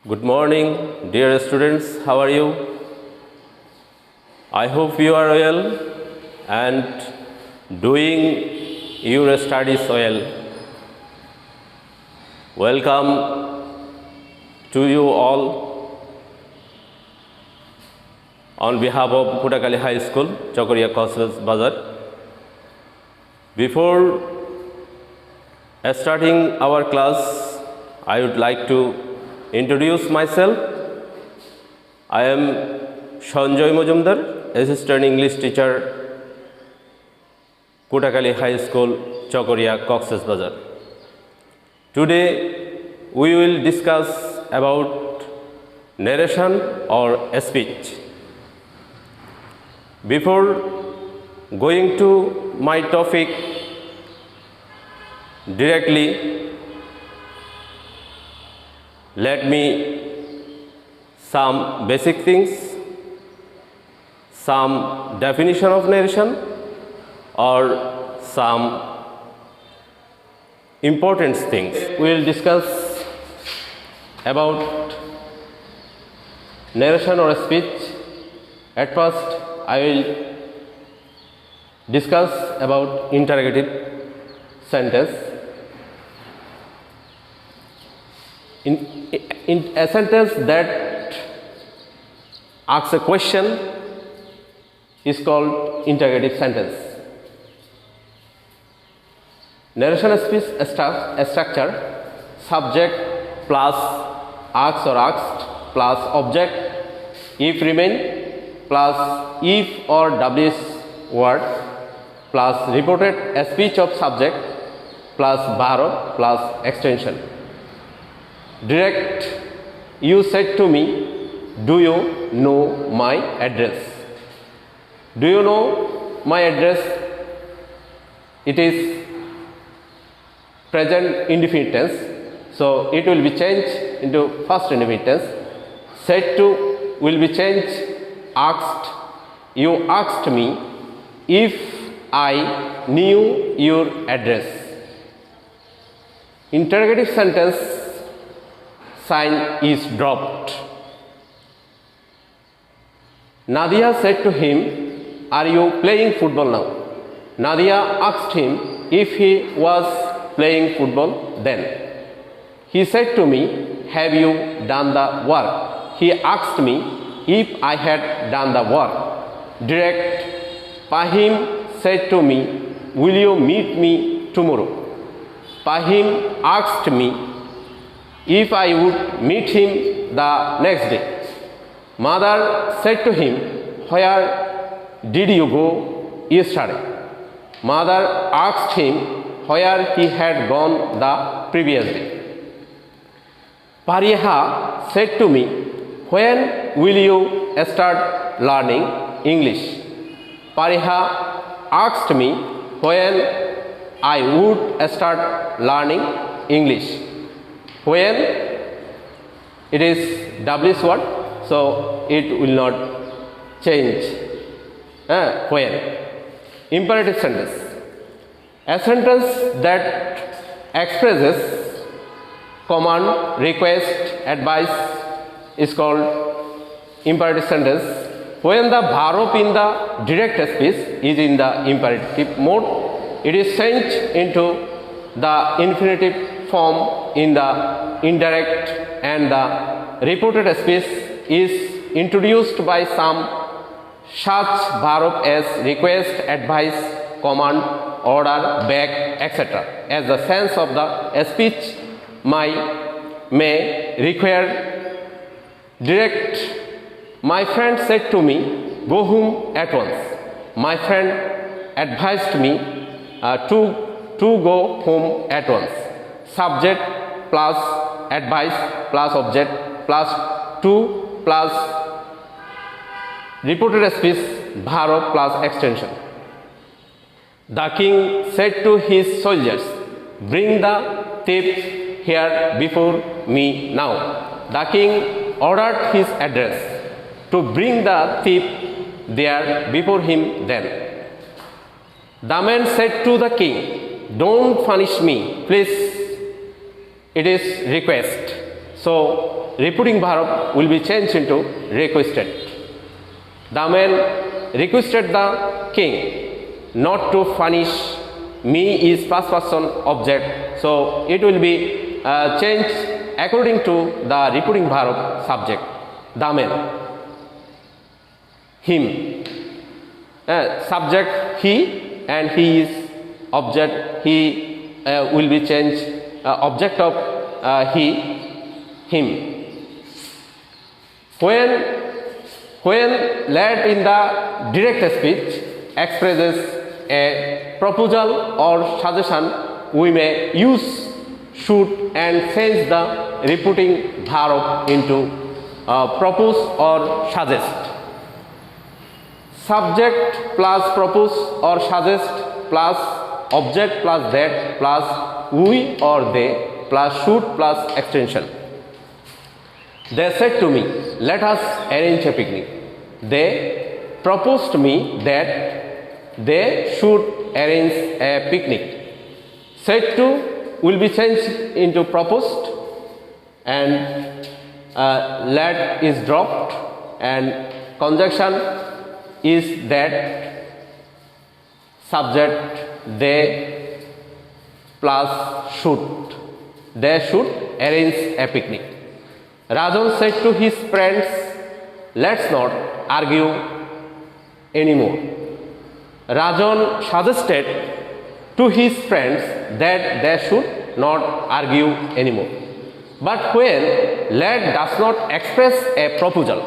Good morning, dear students. How are you? I hope you are well and doing your studies well. Welcome to you all on behalf of Kotakali High School, Chokoria Cox's Bazar. Before starting our class, I would like to introduce myself. I am Sanjoy Mojumdar, Assistant English Teacher, Kotakali High School, Chokoria Cox's Bazar. Today we will discuss about narration or speech. Before going to my topic directly, let me some basic things, some definition of narration or some important things. We will discuss about narration or speech. At first, I will discuss about interrogative sentence. In a sentence that asks a question is called interrogative sentence. Narration speech structure: subject plus asked or asked plus object if remain plus if or ws word plus reported speech of subject plus verb plus extension. Direct, you said to me, do you know my address? Do you know my address? It is present indefinite tense, so it will be changed into first indefinite tense. Said to will be changed asked. You asked me if I knew your address. Interrogative sentence sign is dropped. Nadia said to him, are you playing football now? Nadia asked him if he was playing football then. He said to me, have you done the work? He asked me if I had done the work. Direct, Pahim said to me, will you meet me tomorrow? Pahim asked me if I would meet him the next day. Mother said to him, where did you go yesterday? Mother asked him where he had gone the previous day. Pariha said to me, when will you start learning English? Pariha asked me when I would start learning English. When, it is W's word, so it will not change. When. Imperative sentence. A sentence that expresses command, request, advice is called imperative sentence. When the verb in the direct speech is in the imperative mode, it is changed into the infinitive form in the indirect, and the reported speech is introduced by some such verb as request, advice, command, order, beg, etc. as the sense of the speech may require. Direct, my friend said to me, go home at once. My friend advised me to go home at once. Subject plus advice plus object plus to plus reported speech verb plus extension. The king said to his soldiers, bring the thief here before me now. The king ordered his address to bring the thief there before him then. The man said to the king, don't punish me, please. It is request. So repeating verb will be changed into requested. The man requested the king not to punish me is first person object, so it will be changed according to the repeating verb subject. The man, him, subject he, and he is object, he will be changed object of he, him. When led in the direct speech expresses a proposal or suggestion, we may use should and change the repeating verb into propose or suggest. Subject plus propose or suggest plus object plus that plus we or they plus should plus extension. They said to me, let us arrange a picnic. They proposed me that they should arrange a picnic. Said to will be changed into proposed, and let is dropped, and conjunction is that subject they plus should. They should arrange a picnic. Rajan said to his friends, let's not argue anymore. Rajan suggested to his friends that they should not argue anymore. But when let does not express a proposal,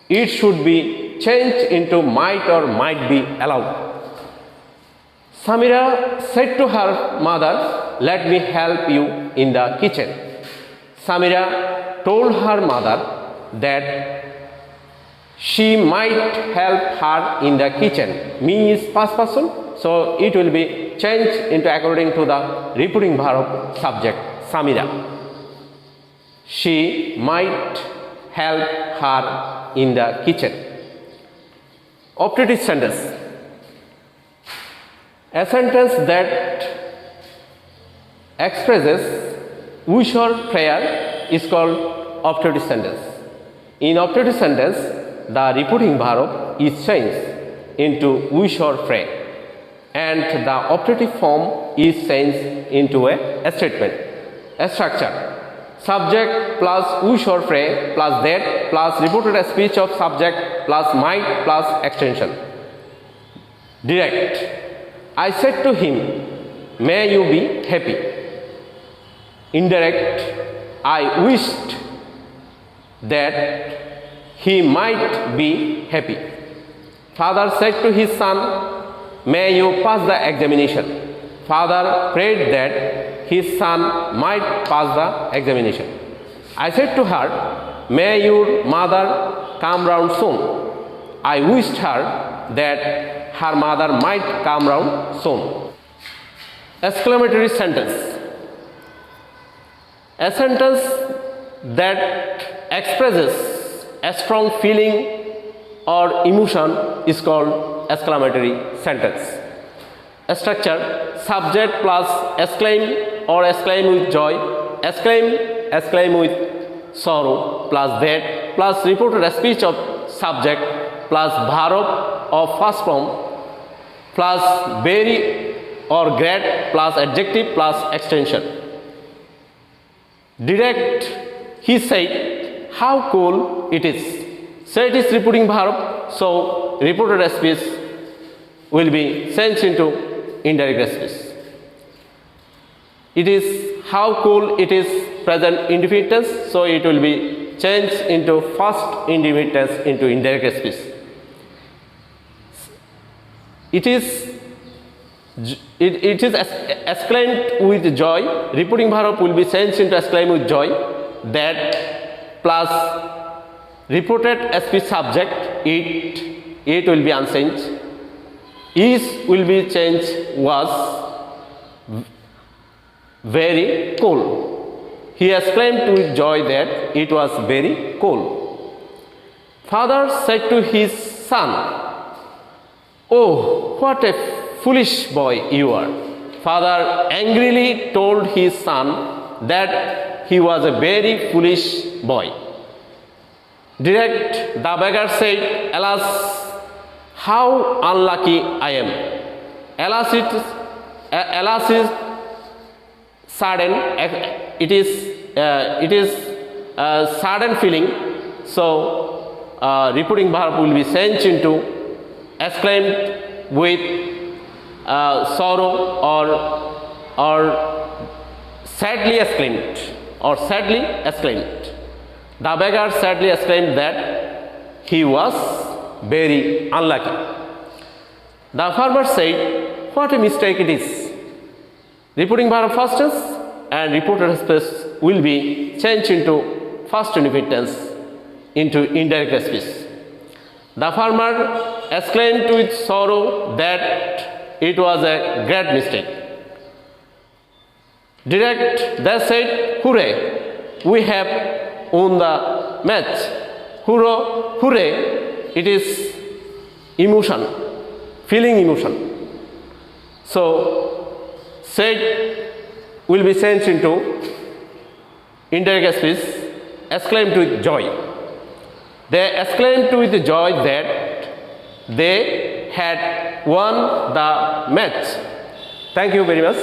it should be changed into might or might be allowed. Samira said to her mother, let me help you in the kitchen. Samira told her mother that she might help her in the kitchen. Me is past person, so it will be changed into according to the repeating verb subject, Samira. She might help her in the kitchen. Optative sentence. A sentence that expresses wish or prayer is called optative sentence. In optative sentence, the repeating verb is changed into wish or pray, and the optative form is changed into a statement, a structure. Subject plus wish or pray plus that plus repeated speech of subject plus might plus extension. Direct. I said to him, may you be happy. Indirect. I wished that he might be happy. Father said to his son, may you pass the examination. Father prayed that his son might pass the examination. I said to her, may your mother come round soon. I wished her that her mother might come round soon. Exclamatory sentence. A sentence that expresses a strong feeling or emotion is called exclamatory sentence. A structure: subject plus exclaim or exclaim with joy, exclaim with sorrow plus that plus repeated speech of subject plus verb of first form plus very or great plus adjective plus extension. Direct. He said, how cool it is. Said is repeating verb, so repeated speech will be changed into indirect speech. It is how cool it is present indefinite tense, so it will be changed into first indefinite tense into indirect speech. It is exclaimed with joy. Repeating verb will be changed into exclaim with joy. That plus repeated speech subject it will be unchanged. Is will be changed was very cool. He exclaimed with joy that it was very cool. Father said to his son, oh, what a foolish boy you are. Father angrily told his son that he was a very foolish boy. Direct, the beggar said, "Alas, how unlucky I am. Alas, is sudden. It is a sudden feeling. So, repeating verb will be changed into exclaimed with sorrow or sadly exclaimed The beggar sadly exclaimed that he was very unlucky. The farmer said, "What a mistake it is." Repeating verb first tense and repeated space will be changed into first indefinite tense into indirect speech. The farmer exclaimed with sorrow that it was a great mistake. Direct, they said, "Hooray, we have won the match." Hooray, it is emotion, feeling emotion. So, said will be changed into indirect speech, exclaimed with joy. They exclaimed with joy that they had won the match. Thank you very much.